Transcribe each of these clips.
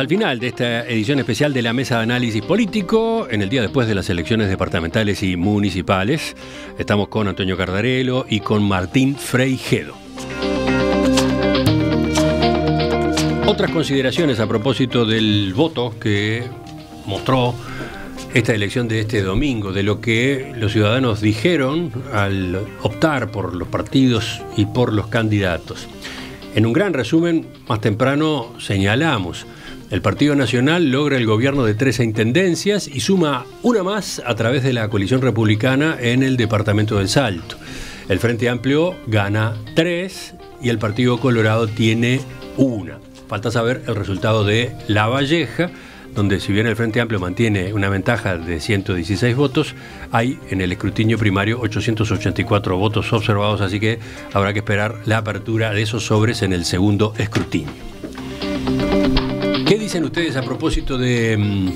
al final de esta edición especial de la Mesa de Análisis Político, en el día después de las elecciones departamentales y municipales. Estamos con Antonio Cardarello y con Martín Freygedo. Otras consideraciones a propósito del voto que mostró esta elección de este domingo, de lo que los ciudadanos dijeron al optar por los partidos y por los candidatos. En un gran resumen, más temprano señalamos, el Partido Nacional logra el gobierno de 13 intendencias y suma una más a través de la coalición republicana en el departamento del Salto. El Frente Amplio gana 3 y el Partido Colorado tiene 1. Falta saber el resultado de La Valleja, donde si bien el Frente Amplio mantiene una ventaja de 116 votos, hay en el escrutinio primario 884 votos observados, así que habrá que esperar la apertura de esos sobres en el segundo escrutinio. ¿Qué dicen ustedes a propósito de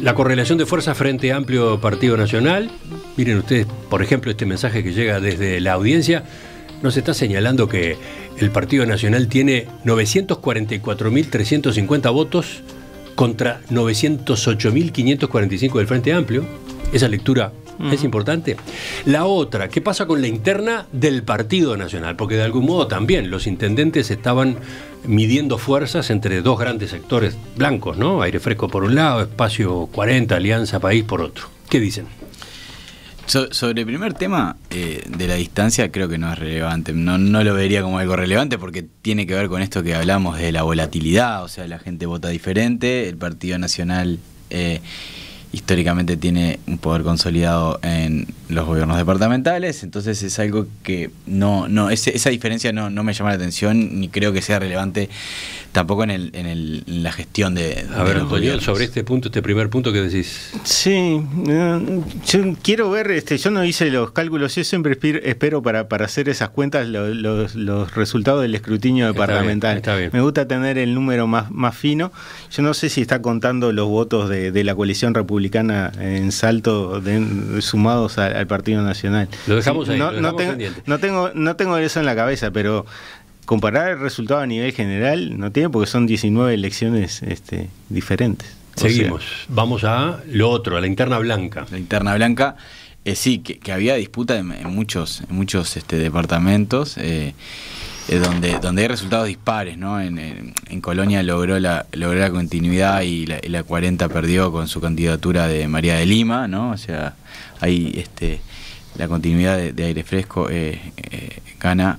la correlación de fuerza Frente Amplio Partido Nacional? Miren ustedes, por ejemplo, este mensaje que llega desde la audiencia, nos está señalando que el Partido Nacional tiene 944.350 votos contra 908.545 del Frente Amplio. Esa lectura es importante. La otra, ¿qué pasa con la interna del Partido Nacional? Porque de algún modo también los intendentes estaban midiendo fuerzas entre dos grandes sectores blancos, ¿no? Aire Fresco por un lado, Espacio 40, Alianza País por otro. ¿Qué dicen? Sobre el primer tema de la distancia, creo que no es relevante. No lo vería como algo relevante porque tiene que ver con esto que hablamos de la volatilidad. O sea, la gente vota diferente. El Partido Nacional históricamente tiene un poder consolidado en los gobiernos departamentales. Entonces es algo que esa diferencia no me llama la atención ni creo que sea relevante tampoco en la gestión de los gobiernos. Antonio, sobre este punto, este primer punto que decís. Sí, yo quiero ver, yo no hice los cálculos, yo siempre espero para hacer esas cuentas los resultados del escrutinio departamental. Está bien. Me gusta tener el número más fino. Yo no sé si está contando los votos de la coalición republicana en Salto sumados al Partido Nacional. Lo dejamos ahí, no tengo eso en la cabeza, pero comparar el resultado a nivel general no tiene, porque son 19 elecciones diferentes. Seguimos. Vamos a lo otro, a la interna blanca. La interna blanca, sí, que había disputa en muchos departamentos, donde hay resultados dispares, ¿no? En Colonia logró la continuidad y la 40 perdió con su candidatura de María de Lima, ¿no? O sea, ahí la continuidad de Aire Fresco gana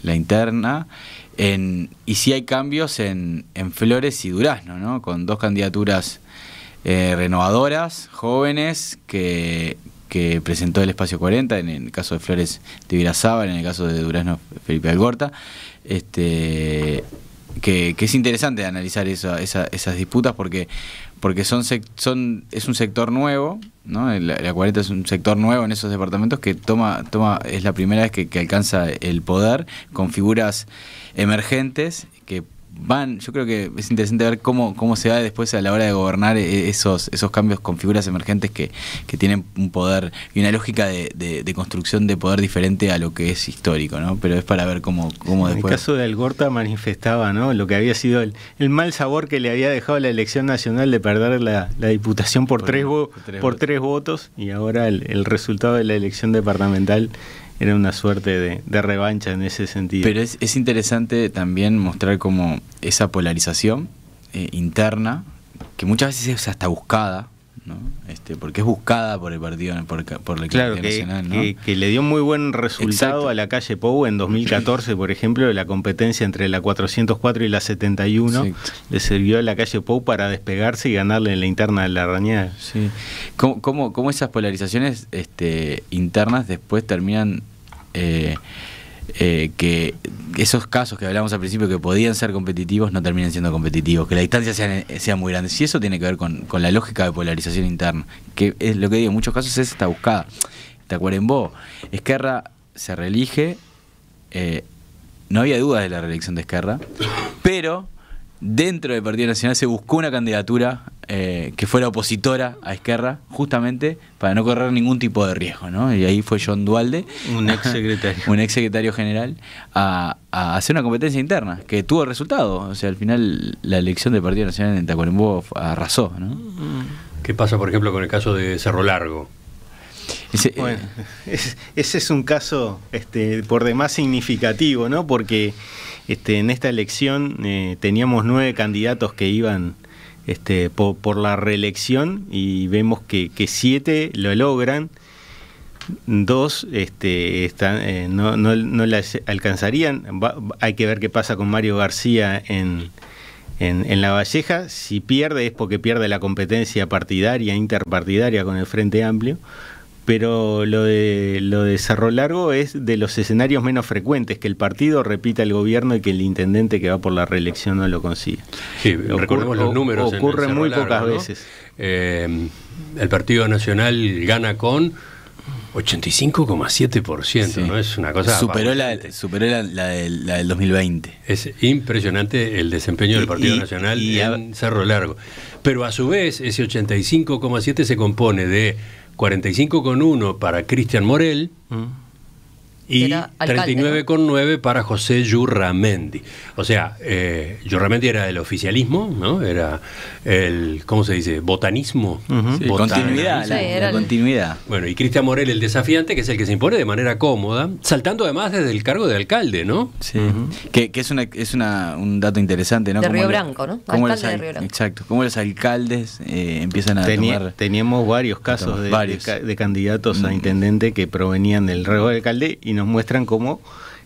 la interna. Y sí hay cambios en Flores y Durazno, ¿no? Con dos candidaturas renovadoras, jóvenes, que presentó el Espacio 40, en el caso de Flores de Virazábal, en el caso de Durazno Felipe Algorta, que es interesante analizar esas disputas porque es un sector nuevo, ¿no? La 40 es un sector nuevo en esos departamentos que es la primera vez que alcanza el poder con figuras emergentes que yo creo que es interesante ver cómo se da después a la hora de gobernar esos cambios con figuras emergentes que tienen un poder y una lógica de construcción de poder diferente a lo que es histórico, ¿no? Pero es para ver cómo después. En el caso de Algorta manifestaba, ¿no?, lo que había sido el mal sabor que le había dejado la elección nacional de perder la diputación por tres votos, y ahora el resultado de la elección departamental era una suerte de revancha en ese sentido. Pero es interesante también mostrar cómo esa polarización interna, que muchas veces es hasta buscada, ¿no? Porque es buscada por el partido, por la Claridad Nacional, ¿no? que le dio muy buen resultado. Exacto. A la calle Pou en 2014, por ejemplo, la competencia entre la 404 y la 71. Exacto. Le sirvió a la calle Pou para despegarse y ganarle en la interna de Larrañaga. Sí. ¿Cómo esas polarizaciones internas después terminan que esos casos que hablamos al principio que podían ser competitivos no terminen siendo competitivos, que la distancia sea muy grande? Si eso tiene que ver con la lógica de polarización interna, que es lo que digo, en muchos casos está buscada. Tacuarembó, Esquerra se reelige, no había dudas de la reelección de Esquerra, pero dentro del Partido Nacional se buscó una candidatura que fuera opositora a Esquerra, justamente para no correr ningún tipo de riesgo, ¿no? Y ahí fue John Dualde, un ex secretario general, a hacer una competencia interna, que tuvo resultado. O sea, al final la elección del Partido Nacional en Tacuarembó arrasó, ¿no? ¿Qué pasa, por ejemplo, con el caso de Cerro Largo? Bueno, ese es un caso por demás significativo, ¿no? Porque en esta elección teníamos 9 candidatos que iban por la reelección, y vemos que 7 lo logran, 2 no las alcanzarían. Hay que ver qué pasa con Mario García en La Valleja. Si pierde es porque pierde la competencia partidaria, interpartidaria con el Frente Amplio. Pero lo de Cerro Largo es de los escenarios menos frecuentes, que el partido repita el gobierno y que el intendente que va por la reelección no lo consiga. Sí, recordemos los números. Ocurre en muy Cerro pocas Largo, ¿no? veces. El Partido Nacional gana con 85,7%, sí. ¿No? Es una cosa... Superó la del 2020. Es impresionante el desempeño del Partido Nacional en Cerro Largo. Pero a su vez, ese 85,7% se compone de 45,1 para Cristian Morel y 39,9 para José Yurramendi. O sea, Yurramendi era el oficialismo, ¿no? Era el, ¿cómo se dice? Botanismo. Sí, continuidad, la continuidad. Bueno, y Cristian Morel, el desafiante, que es el que se impone de manera cómoda, saltando además desde el cargo de alcalde, ¿no? Sí. Que es un dato interesante, ¿no? De Río Branco, ¿no? Alcalde de Río Branco. Exacto. Cómo los alcaldes empiezan a tomar... Teníamos varios casos de candidatos a intendente que provenían del rango de alcalde, y nos muestran cómo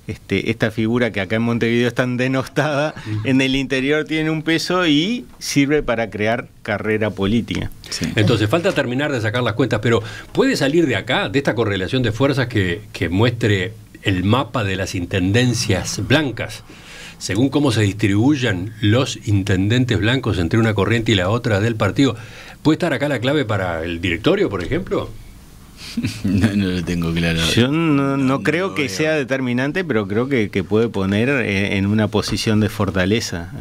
esta figura que acá en Montevideo es tan denostada, en el interior tiene un peso y sirve para crear carrera política. Sí. Entonces falta terminar de sacar las cuentas, pero ¿puede salir de acá, de esta correlación de fuerzas, que muestre el mapa de las intendencias blancas, según cómo se distribuyan los intendentes blancos entre una corriente y la otra del partido? ¿Puede estar acá la clave para el directorio, por ejemplo? No lo tengo claro. Yo no creo que sea determinante, pero creo que puede poner en una posición de fortaleza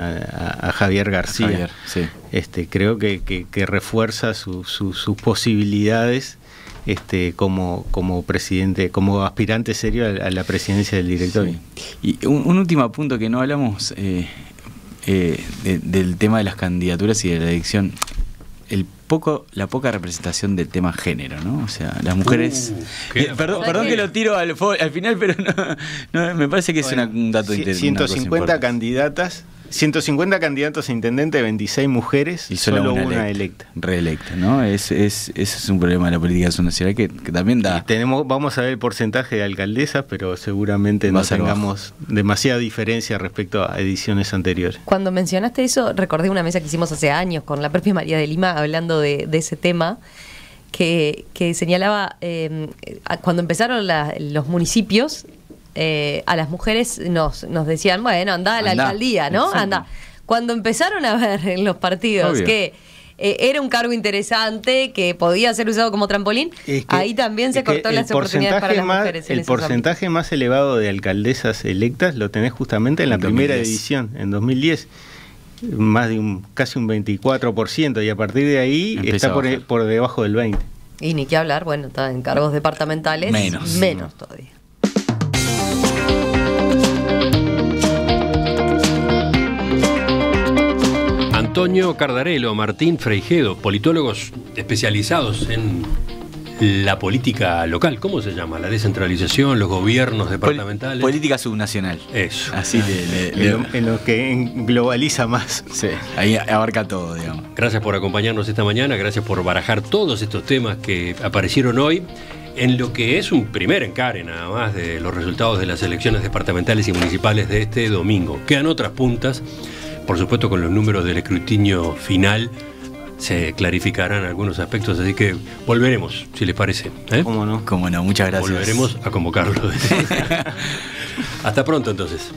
a Javier García. Javier, sí. Creo que refuerza sus posibilidades como presidente, como aspirante serio a la presidencia del directorio. Sí. Y un último punto que no hablamos del tema de las candidaturas y de la elección. La poca representación del tema género, ¿no? O sea, las mujeres... perdón que lo tiro al final, pero no, me parece que es un dato interesante. 150 candidatas, 150 candidatos a intendente, 26 mujeres y solo una electa. Reelecta, ¿no? Ese es un problema de la política nacional que también da... Vamos a ver el porcentaje de alcaldesas, pero seguramente no tengamos demasiada diferencia respecto a ediciones anteriores. Cuando mencionaste eso, recordé una mesa que hicimos hace años con la propia María de Lima, hablando de ese tema, que señalaba, cuando empezaron los municipios, a las mujeres nos decían, bueno, anda a la alcaldía, ¿no? Exacto. Anda. Cuando empezaron a ver en los partidos que era un cargo interesante, que podía ser usado como trampolín, ahí también se cortó las oportunidades para las mujeres. El porcentaje más elevado de alcaldesas electas lo tenés justamente en la primera edición, en 2010. Más de casi un 24%, y a partir de ahí está por debajo del 20%. Y ni qué hablar, bueno, está en cargos departamentales, menos todavía. Antonio Cardarello, Martín Freijedo, politólogos especializados en la política local. ¿Cómo se llama? La descentralización, los gobiernos departamentales. Política subnacional. Eso. Así en lo que globaliza más. Sí, ahí abarca todo, digamos. Gracias por acompañarnos esta mañana, gracias por barajar todos estos temas que aparecieron hoy, en lo que es un primer encare nada más de los resultados de las elecciones departamentales y municipales de este domingo. Quedan otras puntas, por supuesto con los números del escrutinio final se clarificarán algunos aspectos, así que volveremos, si les parece. ¿Cómo no? Muchas gracias. Volveremos a convocarlo. Hasta pronto entonces.